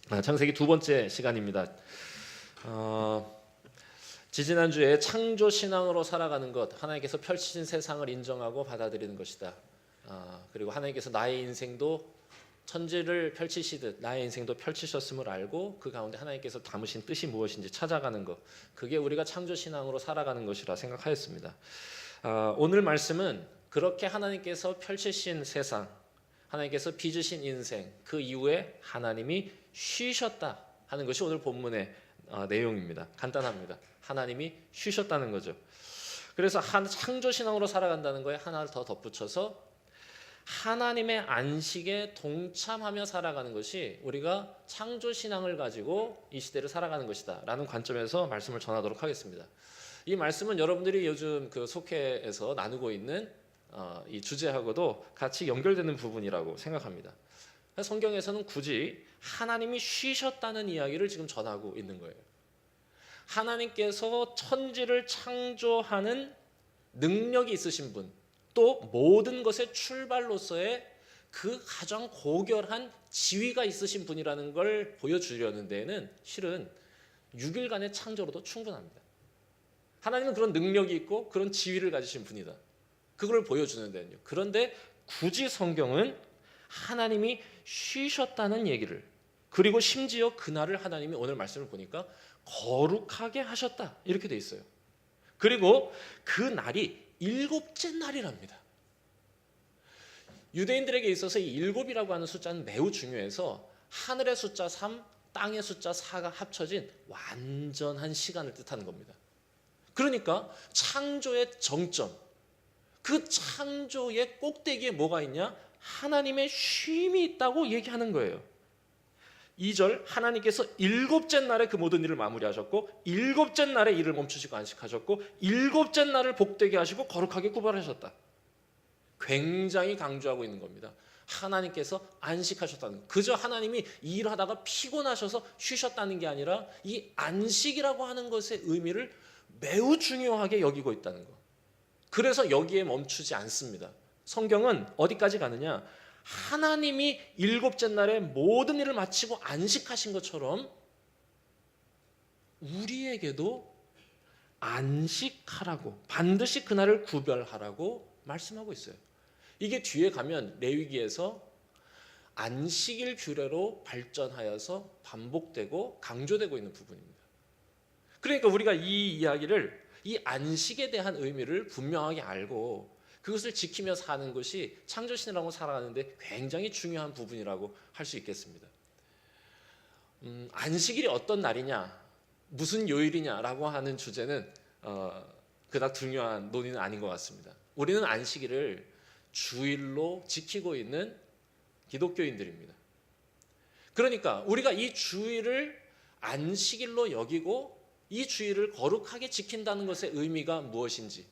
창세기 두 번째 시간입니다. 지지난주에 창조 신앙으로 살아가는 것, 하나님께서 펼치신 세상을 인정하고 받아들이는 것이다. 그리고 하나님께서 나의 인생도 천지를 펼치시듯 나의 인생도 펼치셨음을 알고 그 가운데 하나님께서 담으신 뜻이 무엇인지 찾아가는 것, 그게 우리가 창조 신앙으로 살아가는 것이라 생각하였습니다. 오늘 말씀은 그렇게 하나님께서 펼치신 세상, 하나님께서 빚으신 인생, 그 이후에 하나님이 쉬셨다 하는 것이 오늘 본문의 내용입니다. 간단합니다. 하나님이 쉬셨다는 거죠. 그래서 창조신앙으로 살아간다는 거에 하나를 더 덧붙여서 하나님의 안식에 동참하며 살아가는 것이 우리가 창조신앙을 가지고 이 시대를 살아가는 것이다 라는 관점에서 말씀을 전하도록 하겠습니다. 이 말씀은 여러분들이 요즘 그 속회에서 나누고 있는 이 주제하고도 같이 연결되는 부분이라고 생각합니다. 성경에서는 굳이 하나님이 쉬셨다는 이야기를 지금 전하고 있는 거예요. 하나님께서 천지를 창조하는 능력이 있으신 분, 또 모든 것의 출발로서의 그 가장 고결한 지위가 있으신 분이라는 걸 보여주려는 데에는 실은 6일간의 창조로도 충분합니다. 하나님은 그런 능력이 있고 그런 지위를 가지신 분이다. 그걸 보여주는 데는요. 그런데 굳이 성경은 하나님이 쉬셨다는 얘기를, 그리고 심지어 그날을 하나님이 오늘 말씀을 보니까 거룩하게 하셨다 이렇게 돼 있어요. 그리고 그 날이 일곱째 날이랍니다. 유대인들에게 있어서 이 일곱이라고 하는 숫자는 매우 중요해서 하늘의 숫자 3, 땅의 숫자 4가 합쳐진 완전한 시간을 뜻하는 겁니다. 그러니까 창조의 정점, 그 창조의 꼭대기에 뭐가 있냐? 하나님의 쉼이 있다고 얘기하는 거예요. 2절, 하나님께서 일곱째 날에 그 모든 일을 마무리하셨고 일곱째 날에 일을 멈추시고 안식하셨고 일곱째 날을 복되게 하시고 거룩하게 구별하셨다. 굉장히 강조하고 있는 겁니다. 하나님께서 안식하셨다는 것. 그저 하나님이 일하다가 피곤하셔서 쉬셨다는 게 아니라 이 안식이라고 하는 것의 의미를 매우 중요하게 여기고 있다는 것. 그래서 여기에 멈추지 않습니다. 성경은 어디까지 가느냐? 하나님이 일곱째 날에 모든 일을 마치고 안식하신 것처럼 우리에게도 안식하라고, 반드시 그날을 구별하라고 말씀하고 있어요. 이게 뒤에 가면 레위기에서 안식일 규례로 발전하여서 반복되고 강조되고 있는 부분입니다. 그러니까 우리가 이 이야기를, 이 안식에 대한 의미를 분명하게 알고 그것을 지키며 사는 것이 창조신이라고 살아가는데 굉장히 중요한 부분이라고 할 수 있겠습니다. 안식일이 어떤 날이냐, 무슨 요일이냐라고 하는 주제는 그닥 중요한 논의는 아닌 것 같습니다. 우리는 안식일을 주일로 지키고 있는 기독교인들입니다. 그러니까 우리가 이 주일을 안식일로 여기고 이 주일을 거룩하게 지킨다는 것의 의미가 무엇인지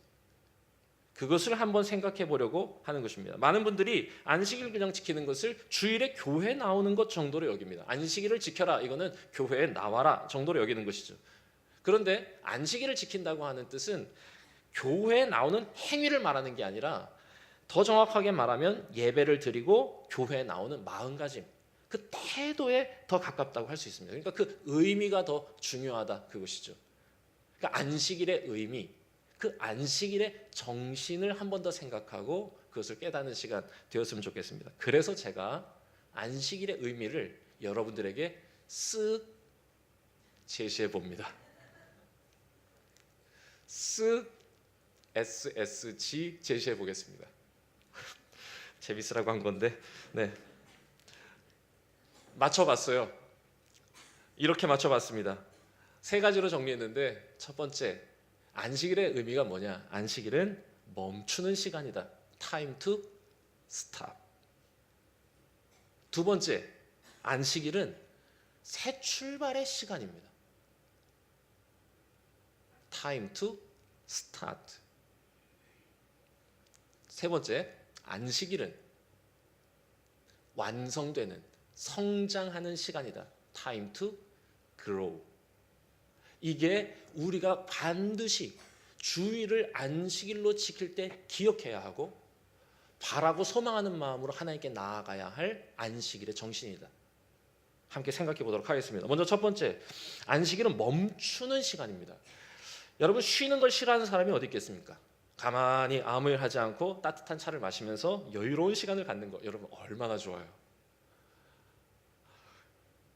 그것을 한번 생각해 보려고 하는 것입니다. 많은 분들이 안식일 그냥 지키는 것을 주일에 교회 나오는 것 정도로 여깁니다. 안식일을 지켜라, 이거는 교회에 나와라 정도로 여기는 것이죠. 그런데 안식일을 지킨다고 하는 뜻은 교회에 나오는 행위를 말하는 게 아니라 더 정확하게 말하면 예배를 드리고 교회에 나오는 마음가짐, 그 태도에 더 가깝다고 할 수 있습니다. 그러니까 그 의미가 더 중요하다, 그것이죠. 그러니까 안식일의 의미, 그 안식일의 정신을 한 번 더 생각하고 그것을 깨닫는 시간 되었으면 좋겠습니다. 그래서 제가 안식일의 의미를 여러분들에게 쓱 제시해 봅니다. 쓱 SSG 제시해 보겠습니다. 재밌으라고 한 건데, 네, 맞춰봤어요. 이렇게 맞춰봤습니다. 세 가지로 정리했는데, 첫 번째, 안식일의 의미가 뭐냐? 안식일은 멈추는 시간이다. Time to stop. 두 번째, 안식일은 새 출발의 시간입니다. Time to start. 세 번째, 안식일은 완성되는, 성장하는 시간이다. Time to grow. 이게 우리가 반드시 주일을 안식일로 지킬 때 기억해야 하고 바라고 소망하는 마음으로 하나님께 나아가야 할 안식일의 정신이다. 함께 생각해 보도록 하겠습니다. 먼저 첫 번째, 안식일은 멈추는 시간입니다. 여러분, 쉬는 걸 싫어하는 사람이 어디 있겠습니까? 가만히 아무 일 하지 않고 따뜻한 차를 마시면서 여유로운 시간을 갖는 거, 여러분 얼마나 좋아요.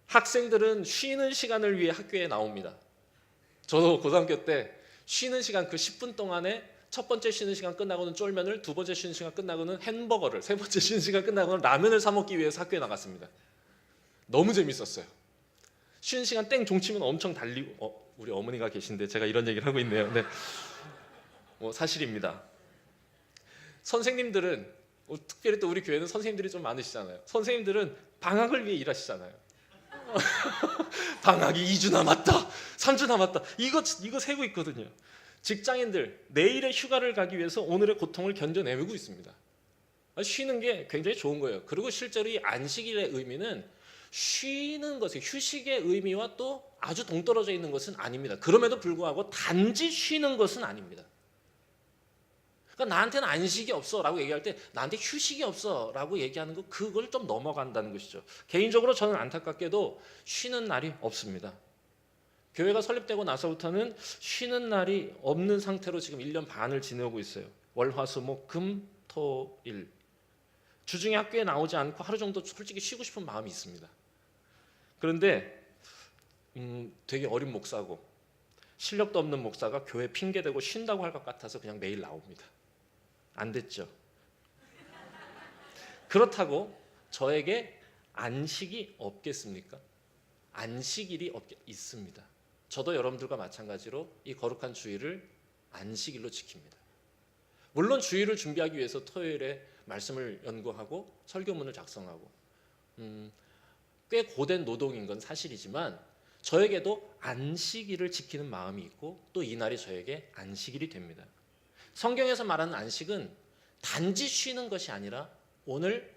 학생들은 쉬는 시간을 위해 학교에 나옵니다. 저도 고등학교 때 쉬는 시간 그 10분 동안에 첫 번째 쉬는 시간 끝나고는 쫄면을, 두 번째 쉬는 시간 끝나고는 햄버거를, 세 번째 쉬는 시간 끝나고는 라면을 사 먹기 위해서 학교에 나갔습니다. 너무 재밌었어요. 쉬는 시간 땡 종치면 엄청 달리고, 우리 어머니가 계신데 제가 이런 얘기를 하고 있네요. 네. 사실입니다. 선생님들은, 특별히 또 우리 교회는 선생님들이 좀 많으시잖아요. 선생님들은 방학을 위해 일하시잖아요. 방학이 2주 남았다, 3주 남았다, 이거 세고 있거든요. 직장인들 내일의 휴가를 가기 위해서 오늘의 고통을 견뎌내고 있습니다. 쉬는 게 굉장히 좋은 거예요. 그리고 실제로 이 안식일의 의미는 쉬는 것의, 휴식의 의미와 또 아주 동떨어져 있는 것은 아닙니다. 그럼에도 불구하고 단지 쉬는 것은 아닙니다. 그러니까 나한테는 안식이 없어라고 얘기할 때 나한테 휴식이 없어라고 얘기하는 거, 그걸 좀 넘어간다는 것이죠. 개인적으로 저는 안타깝게도 쉬는 날이 없습니다. 교회가 설립되고 나서부터는 쉬는 날이 없는 상태로 지금 1년 반을 지내고 있어요. 월, 화, 수, 목, 금, 토, 일. 주중에 학교에 나오지 않고 하루 정도 솔직히 쉬고 싶은 마음이 있습니다. 그런데 되게 어린 목사고 실력도 없는 목사가 교회 핑계대고 쉰다고 할 것 같아서 그냥 매일 나옵니다. 안 됐죠. 그렇다고 저에게 안식이 없겠습니까? 안식일이 있습니다. 저도 여러분들과 마찬가지로 이 거룩한 주일을 안식일로 지킵니다. 물론 주일을 준비하기 위해서 토요일에 말씀을 연구하고 설교문을 작성하고 꽤 고된 노동인 건 사실이지만 저에게도 안식일을 지키는 마음이 있고 또 이 날이 저에게 안식일이 됩니다. 성경에서 말하는 안식은 단지 쉬는 것이 아니라 오늘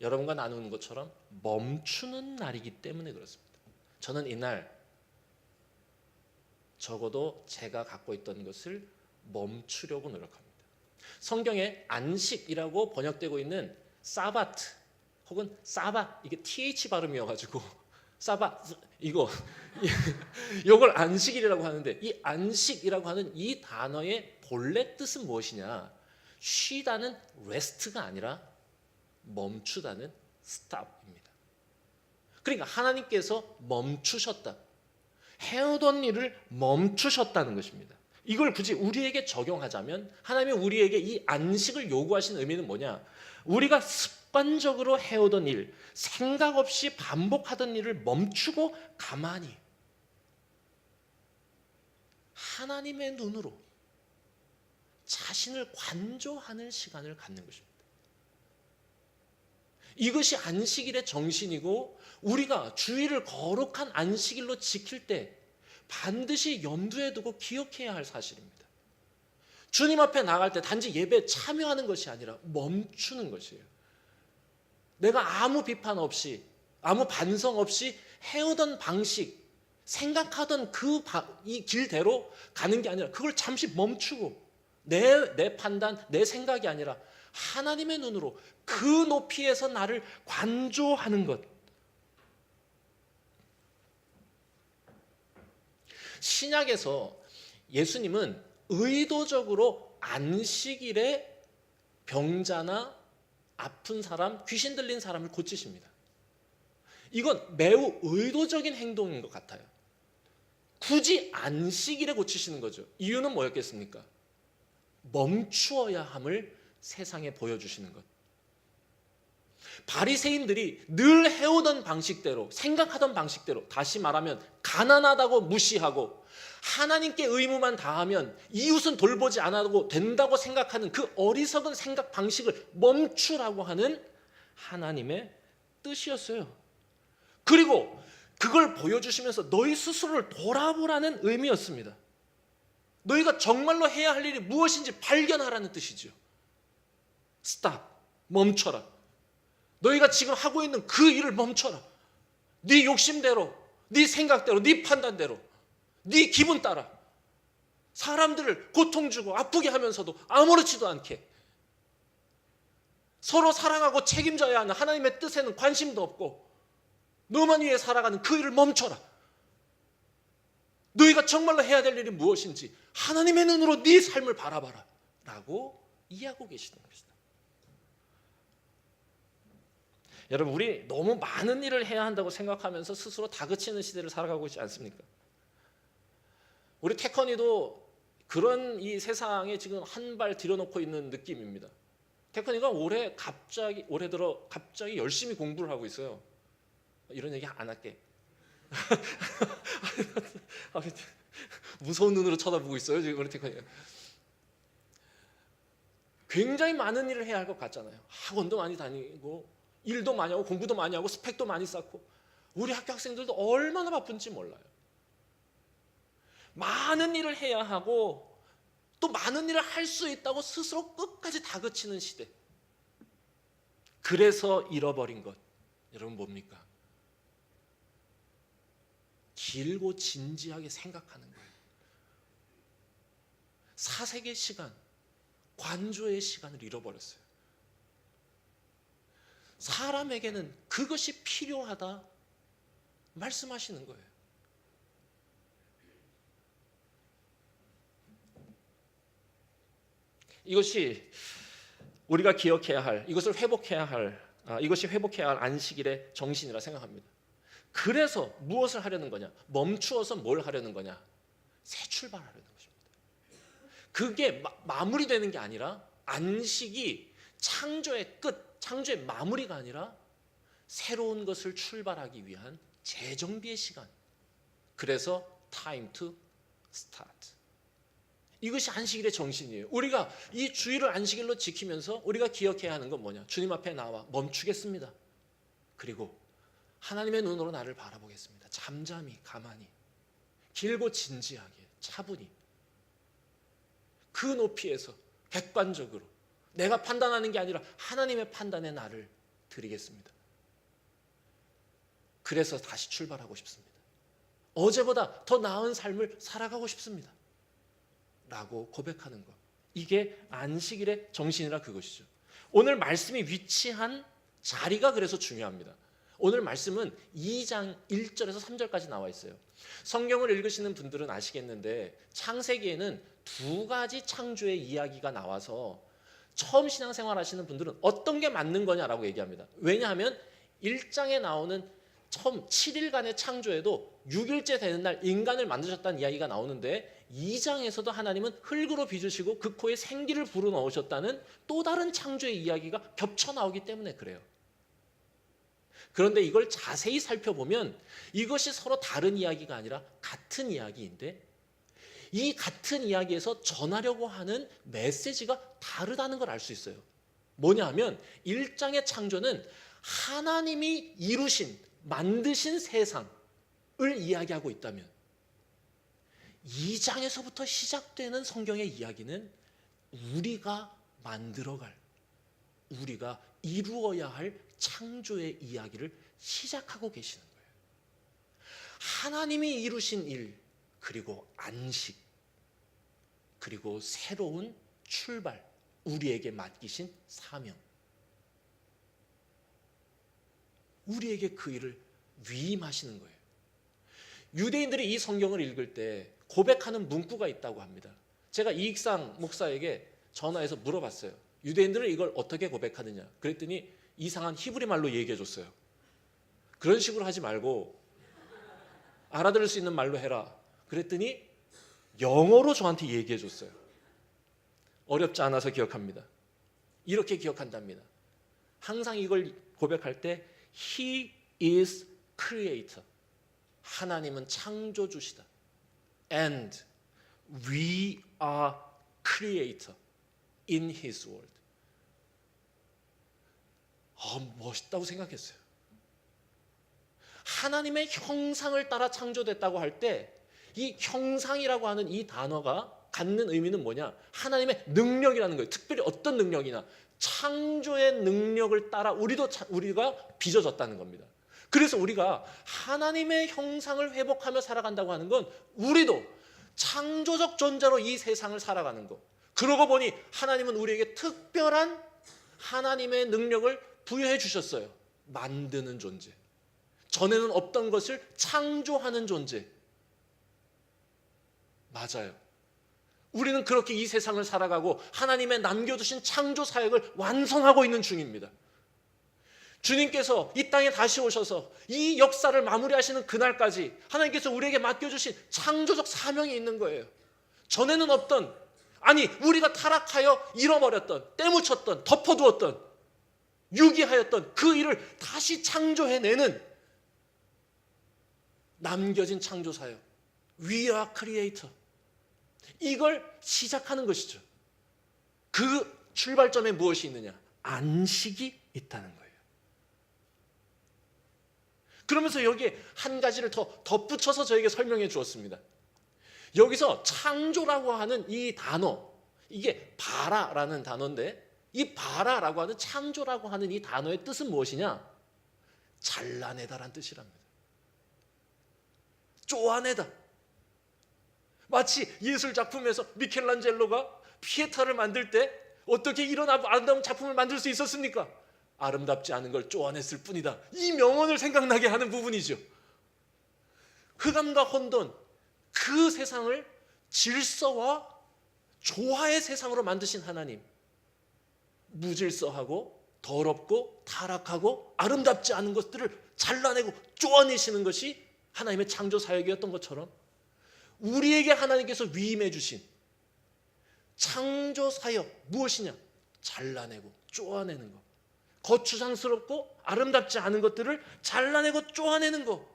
여러분과 나누는 것처럼 멈추는 날이기 때문에 그렇습니다. 저는 이날 적어도 제가 갖고 있던 것을 멈추려고 노력합니다. 성경에 안식이라고 번역되고 있는 사바트 혹은 사바, 이게 th 발음이어가지고 사바, 이걸 안식일이라고 하는데, 이 안식이라고 하는 이 단어의 본래 뜻은 무엇이냐? 쉬다는 rest가 아니라 멈추다는 stop입니다. 그러니까 하나님께서 멈추셨다, 해오던 일을 멈추셨다는 것입니다. 이걸 굳이 우리에게 적용하자면 하나님이 우리에게 이 안식을 요구하신 의미는 뭐냐? 우리가 습관적으로 해오던 일, 생각 없이 반복하던 일을 멈추고 가만히 하나님의 눈으로 자신을 관조하는 시간을 갖는 것입니다. 이것이 안식일의 정신이고, 우리가 주일을 거룩한 안식일로 지킬 때 반드시 염두에 두고 기억해야 할 사실입니다. 주님 앞에 나갈 때 단지 예배에 참여하는 것이 아니라 멈추는 것이에요. 내가 아무 비판 없이, 아무 반성 없이 해오던 방식, 생각하던 이 길대로 가는 게 아니라 그걸 잠시 멈추고 내 판단, 내 생각이 아니라 하나님의 눈으로 그 높이에서 나를 관조하는 것. 신약에서 예수님은 의도적으로 안식일에 병자나 아픈 사람, 귀신 들린 사람을 고치십니다. 이건 매우 의도적인 행동인 것 같아요. 굳이 안식일에 고치시는 거죠. 이유는 뭐였겠습니까? 멈추어야 함을 세상에 보여주시는 것. 바리새인들이 늘 해오던 방식대로, 생각하던 방식대로, 다시 말하면 가난하다고 무시하고 하나님께 의무만 다하면 이웃은 돌보지 않아도 된다고 생각하는 그 어리석은 생각 방식을 멈추라고 하는 하나님의 뜻이었어요. 그리고 그걸 보여주시면서 너희 스스로를 돌아보라는 의미였습니다. 너희가 정말로 해야 할 일이 무엇인지 발견하라는 뜻이죠. 스탑, 멈춰라. 너희가 지금 하고 있는 그 일을 멈춰라. 네 욕심대로, 네 생각대로, 네 판단대로, 네 기분 따라 사람들을 고통 주고 아프게 하면서도 아무렇지도 않게 서로 사랑하고 책임져야 하는 하나님의 뜻에는 관심도 없고 너만 위해 살아가는 그 일을 멈춰라. 너희가 정말로 해야 될 일이 무엇인지 하나님의 눈으로 네 삶을 바라봐라 라고 이해하고 계시는 것이다. 여러분, 우리 너무 많은 일을 해야 한다고 생각하면서 스스로 다그치는 시대를 살아가고 있지 않습니까? 우리 태커니도 그런 이 세상에 지금 한 발 들여놓고 있는 느낌입니다. 태커니가 올해 들어 갑자기 열심히 공부를 하고 있어요. 이런 얘기 안 할게. 무서운 눈으로 쳐다보고 있어요 지금 우리 태커니가. 굉장히 많은 일을 해야 할 것 같잖아요. 학원도 많이 다니고 일도 많이 하고 공부도 많이 하고 스펙도 많이 쌓고. 우리 학교 학생들도 얼마나 바쁜지 몰라요. 많은 일을 해야 하고 또 많은 일을 할 수 있다고 스스로 끝까지 다그치는 시대. 그래서 잃어버린 것, 여러분 뭡니까? 길고 진지하게 생각하는 거예요. 사색의 시간, 관조의 시간을 잃어버렸어요. 사람에게는 그것이 필요하다 말씀하시는 거예요. 이것이 우리가 기억해야 할, 이것을 회복해야 할, 이것이 회복해야 할 안식일의 정신이라 생각합니다. 그래서 무엇을 하려는 거냐? 멈추어서 뭘 하려는 거냐? 새 출발하려는 것입니다. 그게 마무리되는 게 아니라 안식이 창조의 끝, 창조의 마무리가 아니라 새로운 것을 출발하기 위한 재정비의 시간. 그래서 time to start. 이것이 안식일의 정신이에요. 우리가 이 주일을 안식일로 지키면서 우리가 기억해야 하는 건 뭐냐? 주님 앞에 나와 멈추겠습니다. 그리고 하나님의 눈으로 나를 바라보겠습니다. 잠잠히, 가만히, 길고 진지하게, 차분히, 그 높이에서 객관적으로 내가 판단하는 게 아니라 하나님의 판단에 나를 드리겠습니다. 그래서 다시 출발하고 싶습니다. 어제보다 더 나은 삶을 살아가고 싶습니다. 라고 고백하는 것. 이게 안식일의 정신이라 그것이죠. 오늘 말씀이 위치한 자리가 그래서 중요합니다. 오늘 말씀은 2장 1절에서 3절까지 나와 있어요. 성경을 읽으시는 분들은 아시겠는데 창세기에는 두 가지 창조의 이야기가 나와서 처음 신앙생활 하시는 분들은 어떤 게 맞는 거냐라고 얘기합니다. 왜냐하면 1장에 나오는 처음 7일간의 창조에도 6일째 되는 날 인간을 만드셨다는 이야기가 나오는데 2장에서도 하나님은 흙으로 빚으시고 그 코에 생기를 불어넣으셨다는 또 다른 창조의 이야기가 겹쳐 나오기 때문에 그래요. 그런데 이걸 자세히 살펴보면 이것이 서로 다른 이야기가 아니라 같은 이야기인데 이 같은 이야기에서 전하려고 하는 메시지가 다르다는 걸 알 수 있어요. 뭐냐 하면 1장의 창조는 하나님이 이루신, 만드신 세상을 이야기하고 있다면 2장에서부터 시작되는 성경의 이야기는 우리가 만들어갈, 우리가 이루어야 할 창조의 이야기를 시작하고 계시는 거예요. 하나님이 이루신 일, 그리고 안식, 그리고 새로운 출발, 우리에게 맡기신 사명, 우리에게 그 일을 위임하시는 거예요. 유대인들이 이 성경을 읽을 때 고백하는 문구가 있다고 합니다. 제가 이익상 목사에게 전화해서 물어봤어요. 유대인들은 이걸 어떻게 고백하느냐? 그랬더니 이상한 히브리 말로 얘기해 줬어요. 그런 식으로 하지 말고 알아들을 수 있는 말로 해라. 그랬더니 영어로 저한테 얘기해 줬어요. 어렵지 않아서 기억합니다. 이렇게 기억한답니다. 항상 이걸 고백할 때 He is creator. 하나님은 창조주시다. And we are creator in His world. 멋있다고 생각했어요. 하나님의 형상을 따라 창조됐다고 할 때 이 형상이라고 하는 이 단어가 갖는 의미는 뭐냐? 하나님의 능력이라는 거예요. 특별히 어떤 능력이나 창조의 능력을 따라 우리가 빚어졌다는 겁니다. 그래서 우리가 하나님의 형상을 회복하며 살아간다고 하는 건 우리도 창조적 존재로 이 세상을 살아가는 것. 그러고 보니 하나님은 우리에게 특별한 하나님의 능력을 부여해 주셨어요. 만드는 존재. 전에는 없던 것을 창조하는 존재. 맞아요. 우리는 그렇게 이 세상을 살아가고 하나님의 남겨두신 창조 사역을 완성하고 있는 중입니다. 주님께서 이 땅에 다시 오셔서 이 역사를 마무리하시는 그날까지 하나님께서 우리에게 맡겨주신 창조적 사명이 있는 거예요. 전에는 없던, 아니 우리가 타락하여 잃어버렸던, 때묻혔던, 덮어두었던, 유기하였던 그 일을 다시 창조해내는 남겨진 창조 사역, We are creator, 이걸 시작하는 것이죠. 그 출발점에 무엇이 있느냐? 안식이 있다는 거예요. 그러면서 여기에 한 가지를 더 덧붙여서 저에게 설명해 주었습니다. 여기서 창조라고 하는 이 단어, 이게 바라라는 단어인데, 이 바라라고 하는 창조라고 하는 이 단어의 뜻은 무엇이냐? 잘라내다란 뜻이랍니다. 쪼아내다. 마치 예술 작품에서 미켈란젤로가 피에타를 만들 때 어떻게 이런 아름다운 작품을 만들 수 있었습니까? 아름답지 않은 걸 쪼아냈을 뿐이다. 이 명언을 생각나게 하는 부분이죠. 흑암과 혼돈, 그 세상을 질서와 조화의 세상으로 만드신 하나님, 무질서하고 더럽고 타락하고 아름답지 않은 것들을 잘라내고 쪼아내시는 것이 하나님의 창조 사역이었던 것처럼, 우리에게 하나님께서 위임해 주신 창조 사역 무엇이냐? 잘라내고 쪼아내는 것. 거추장스럽고 아름답지 않은 것들을 잘라내고 쪼아내는 것.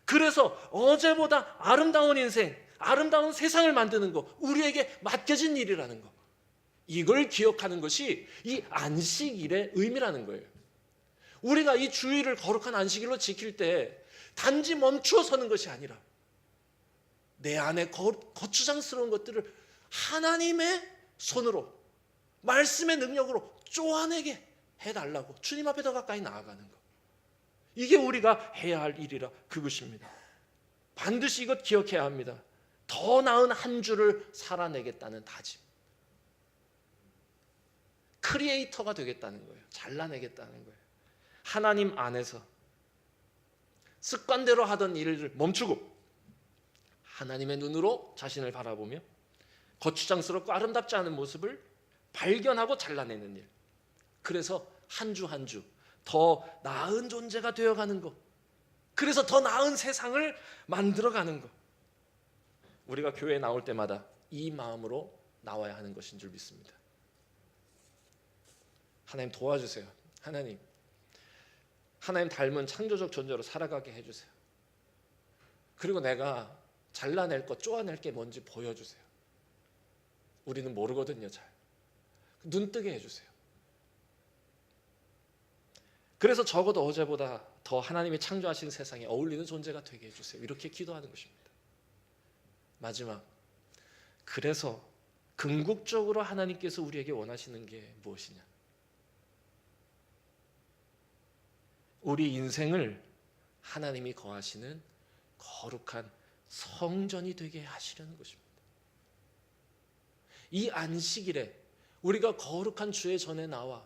그래서 어제보다 아름다운 인생, 아름다운 세상을 만드는 것, 우리에게 맡겨진 일이라는 것, 이걸 기억하는 것이 이 안식일의 의미라는 거예요. 우리가 이 주일을 거룩한 안식일로 지킬 때 단지 멈추어 서는 것이 아니라 내 안에 거추장스러운 것들을 하나님의 손으로, 말씀의 능력으로 쪼아내게 해달라고 주님 앞에 더 가까이 나아가는 것, 이게 우리가 해야 할 일이라 그것입니다. 반드시 이것 기억해야 합니다. 더 나은 한 주를 살아내겠다는 다짐, 크리에이터가 되겠다는 거예요. 잘라내겠다는 거예요. 하나님 안에서 습관대로 하던 일을 멈추고 하나님의 눈으로 자신을 바라보며 거추장스럽고 아름답지 않은 모습을 발견하고 잘라내는 일, 그래서 한 주 한 주 더 나은 존재가 되어가는 것, 그래서 더 나은 세상을 만들어가는 것, 우리가 교회에 나올 때마다 이 마음으로 나와야 하는 것인 줄 믿습니다. 하나님 도와주세요. 하나님 닮은 창조적 존재로 살아가게 해주세요. 그리고 내가 잘라낼 것, 쪼아낼 게 뭔지 보여주세요. 우리는 모르거든요. 잘 눈뜨게 해주세요. 그래서 적어도 어제보다 더 하나님이 창조하신 세상에 어울리는 존재가 되게 해주세요. 이렇게 기도하는 것입니다. 마지막, 그래서 궁극적으로 하나님께서 우리에게 원하시는 게 무엇이냐? 우리 인생을 하나님이 거하시는 거룩한 성전이 되게 하시려는 것입니다. 이 안식일에 우리가 거룩한 주의 전에 나와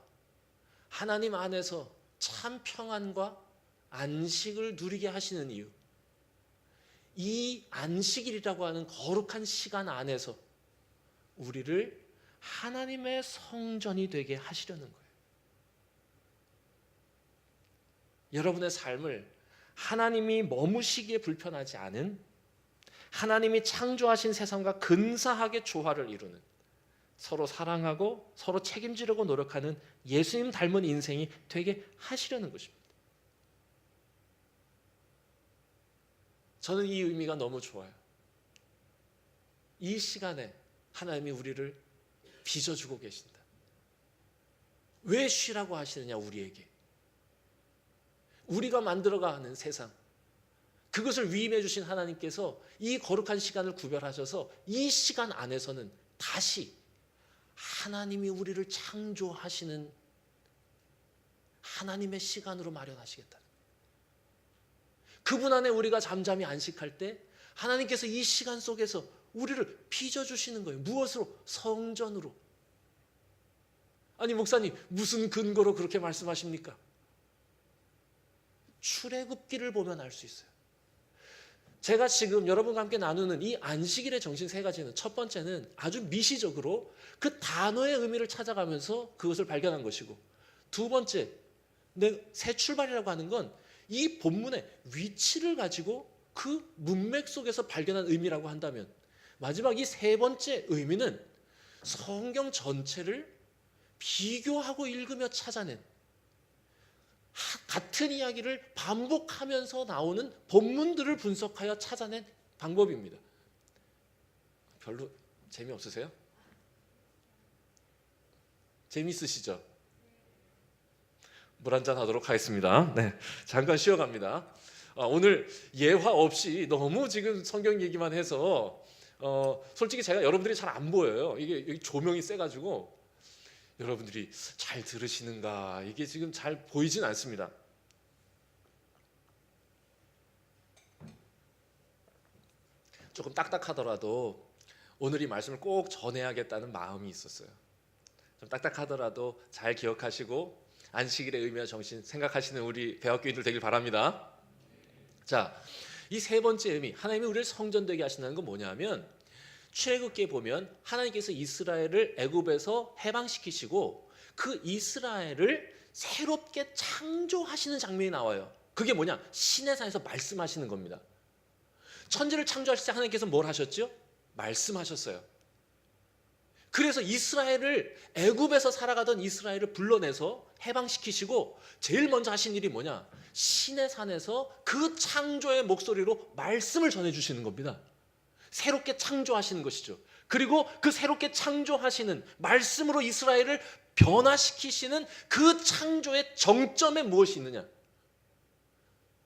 하나님 안에서 참 평안과 안식을 누리게 하시는 이유, 이 안식일이라고 하는 거룩한 시간 안에서 우리를 하나님의 성전이 되게 하시려는 거예요. 여러분의 삶을 하나님이 머무시기에 불편하지 않은, 하나님이 창조하신 세상과 근사하게 조화를 이루는, 서로 사랑하고 서로 책임지려고 노력하는 예수님 닮은 인생이 되게 하시려는 것입니다. 저는 이 의미가 너무 좋아요. 이 시간에 하나님이 우리를 빚어주고 계신다. 왜 쉬라고 하시느냐? 우리에게, 우리가 만들어가는 세상, 그것을 위임해 주신 하나님께서 이 거룩한 시간을 구별하셔서 이 시간 안에서는 다시 하나님이 우리를 창조하시는 하나님의 시간으로 마련하시겠다. 그분 안에 우리가 잠잠히 안식할 때 하나님께서 이 시간 속에서 우리를 빚어주시는 거예요. 무엇으로? 성전으로. 아니 목사님, 무슨 근거로 그렇게 말씀하십니까? 출애굽기를 보면 알 수 있어요. 제가 지금 여러분과 함께 나누는 이 안식일의 정신 세 가지는, 첫 번째는 아주 미시적으로 그 단어의 의미를 찾아가면서 그것을 발견한 것이고, 두 번째, 새 출발이라고 하는 건 이 본문의 위치를 가지고 그 문맥 속에서 발견한 의미라고 한다면, 마지막 이 세 번째 의미는 성경 전체를 비교하고 읽으며 찾아낸, 같은 이야기를 반복하면서 나오는 본문들을 분석하여 찾아낸 방법입니다. 별로 재미없으세요? 재미있으시죠? 물 한잔 하도록 하겠습니다. 네, 잠깐 쉬어갑니다. 오늘 예화 없이 너무 지금 성경 얘기만 해서 솔직히 제가 여러분들이 잘 안 보여요. 이게 여기 조명이 세가지고 여러분들이 잘 들으시는가, 이게 지금 잘 보이진 않습니다. 조금 딱딱하더라도 오늘 이 말씀을 꼭 전해야겠다는 마음이 있었어요. 좀 딱딱하더라도 잘 기억하시고 안식일의 의미와 정신 생각하시는 우리 배학교인들 되길 바랍니다. 자, 이 세 번째 의미, 하나님이 우리를 성전되게 하신다는 건 뭐냐면, 출애굽기에 보면 하나님께서 이스라엘을 애굽에서 해방시키시고 그 이스라엘을 새롭게 창조하시는 장면이 나와요. 그게 뭐냐? 시내산에서 말씀하시는 겁니다. 천지를 창조하실 때 하나님께서 뭘 하셨죠? 말씀하셨어요. 그래서 이스라엘을, 애굽에서 살아가던 이스라엘을 불러내서 해방시키시고 제일 먼저 하신 일이 뭐냐? 시내산에서 그 창조의 목소리로 말씀을 전해주시는 겁니다. 새롭게 창조하시는 것이죠. 그리고 그 새롭게 창조하시는 말씀으로 이스라엘을 변화시키시는 그 창조의 정점에 무엇이 있느냐?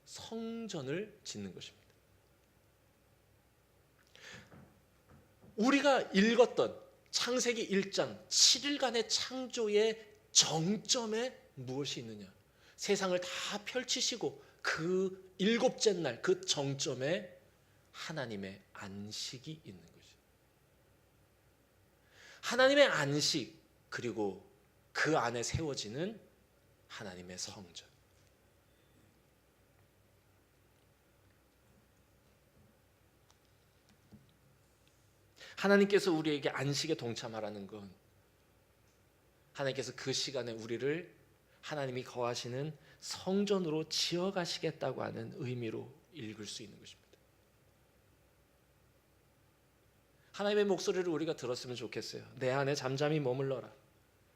성전을 짓는 것입니다. 우리가 읽었던 창세기 1장 7일간의 창조의 정점에 무엇이 있느냐? 세상을 다 펼치시고 그 일곱째 날 그 정점에 하나님의 안식이 있는 거죠. 하나님의 안식, 그리고 그 안에 세워지는 하나님의 성전. 하나님께서 우리에게 안식에 동참하라는 건, 하나님께서 그 시간에 우리를 하나님이 거하시는 성전으로 지어가시겠다고 하는 의미로 읽을 수 있는 것입니다. 하나님의 목소리를 우리가 들었으면 좋겠어요. 내 안에 잠잠히 머물러라.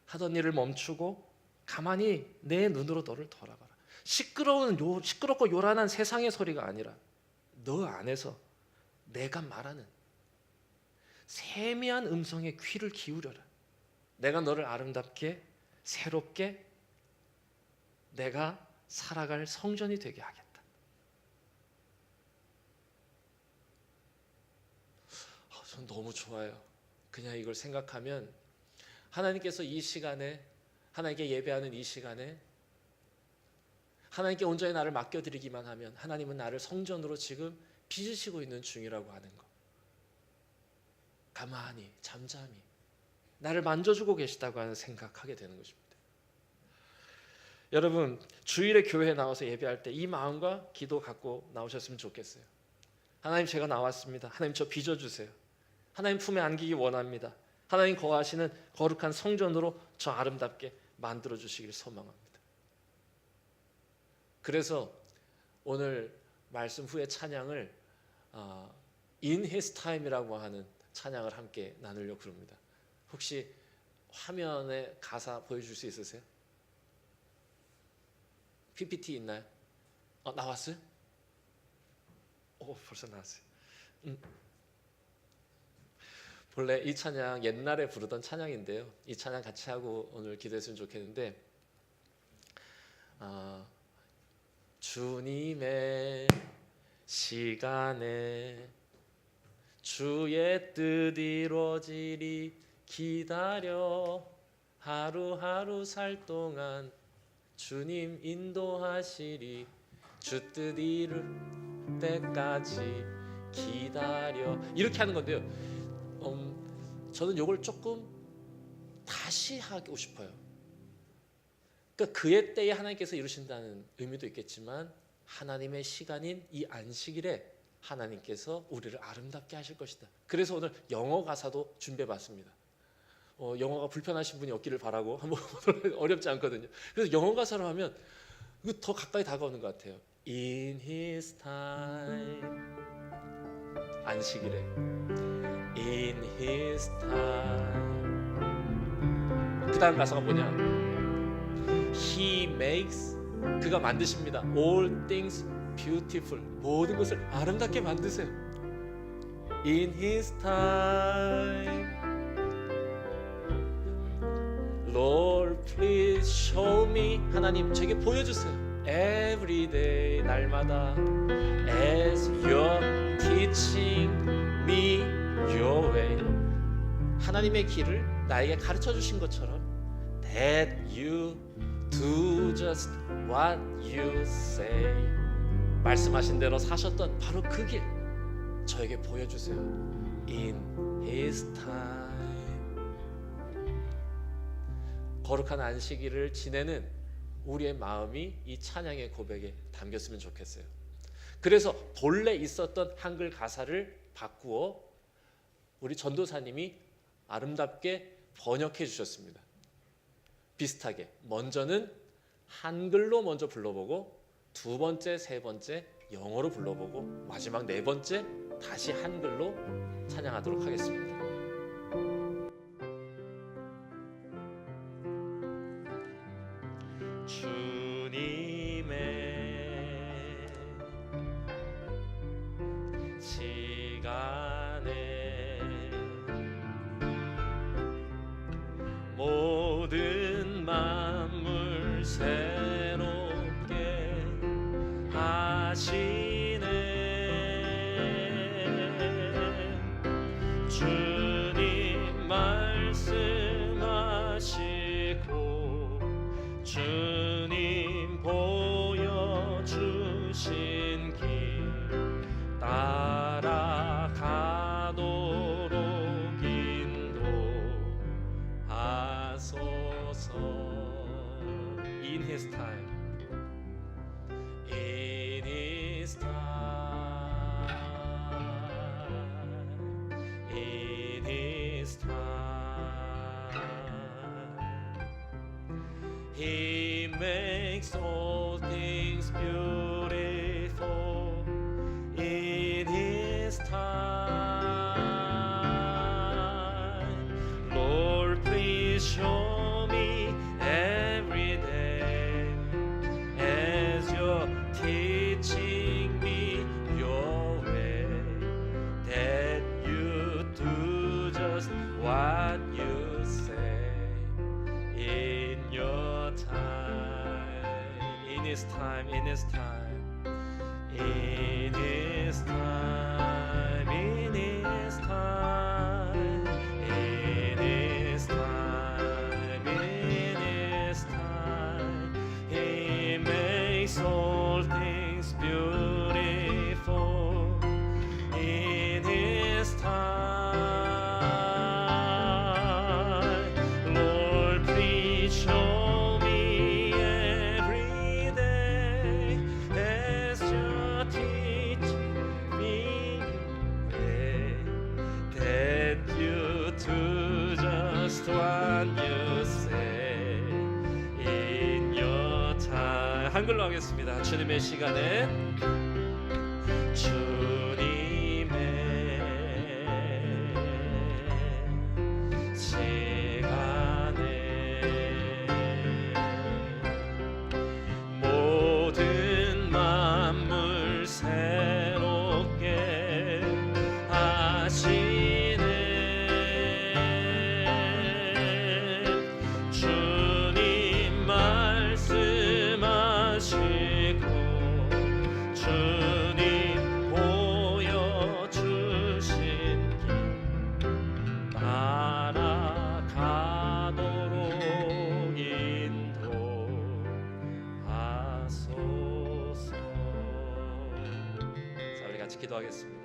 하던 일을 멈추고 가만히 내 눈으로 너를 돌아봐라. 시끄럽고 요란한 세상의 소리가 아니라 너 안에서 내가 말하는 세미한 음성에 귀를 기울여라. 내가 너를 아름답게 새롭게 내가 살아갈 성전이 되게 하겠다. 전 너무 좋아요. 그냥 이걸 생각하면 하나님께서 이 시간에, 하나님께 예배하는 이 시간에 하나님께 온전히 나를 맡겨드리기만 하면 하나님은 나를 성전으로 지금 빚으시고 있는 중이라고 하는 것, 가만히 잠잠히 나를 만져주고 계시다고 하는 생각하게 되는 것입니다. 여러분, 주일에 교회에 나와서 예배할 때 이 마음과 기도 갖고 나오셨으면 좋겠어요. 하나님, 제가 나왔습니다. 하나님, 저 빚어주세요. 하나님 품에 안기기 원합니다. 하나님 거하시는 거룩한 성전으로 저 아름답게 만들어 주시길 소망합니다. 그래서 오늘 말씀 후에 찬양을 In His Time이라고 하는 찬양을 함께 나누려고 그럽니다. 혹시 화면에 가사 보여줄 수 있으세요? PPT 있나요? 나왔어요? 벌써 나왔어요. 본래 이 찬양 옛날에 부르던 찬양인데요. 이 찬양 같이 하고 오늘 기도했으면 좋겠는데, 주님의 시간에 주의 뜻 이루어지리 기다려 하루하루 살 동안 주님 인도하시리 주 뜻 이룰 때까지 기다려, 이렇게 하는 건데요. 저는 이걸 조금 다시 하고 싶어요. 그러니까 그의 때에 하나님께서 이루신다는 의미도 있겠지만 하나님의 시간인 이 안식일에 하나님께서 우리를 아름답게 하실 것이다. 그래서 오늘 영어 가사도 준비해봤습니다. 영어가 불편하신 분이 없기를 바라고 한번 어렵지 않거든요. 그래서 영어 가사로 하면 더 가까이 다가오는 것 같아요. In His time, 안식일에 In His time. 그 다음 가사가 뭐냐? He makes, 그가 만드십니다. All things beautiful, 모든 것을 아름답게 만드세요. In His time, Lord, please show me. 하나님, 제게 보여주세요. Every day, 날마다. As you're teaching me your way. 하나님의 길을 나에게 가르쳐 주신 것처럼 That you do just what you say. 말씀하신 대로 사셨던 바로 그 길 저에게 보여주세요. In His time. 거룩한 안식일을 지내는 우리의 마음이 이 찬양의 고백에 담겼으면 좋겠어요. 그래서 본래 있었던 한글 가사를 바꾸어 우리 전도사님이 아름답게 번역해 주셨습니다. 비슷하게 먼저는 한글로 먼저 불러보고 두 번째, 세 번째 영어로 불러보고 마지막 네 번째 다시 한글로 찬양하도록 하겠습니다. 주님의 시간에 모든 만물 새롭게 하시네. 주님 말씀하시고 주님 보여주신 길 따라가도록 인도하소서. In His time, in His time, in His time, He makes all things beautiful. In His time, Lord, please show me every day as you're teaching me your way, that you do just what you say in your time, in His time, in His time, in His time, in His time, in His time, in His time, He makes all things beautiful. In His time, Lord, please show me every day as you teach me way, that you do just what you say in your time. 한글로 하겠습니다. 주님의 시간에 주님의 시간에 모든 만물 새롭게 하시네. 주님 말씀하시고 주님 보여주신 길 따라가도록 인도하소서. 자, 우리 같이 기도하겠습니다.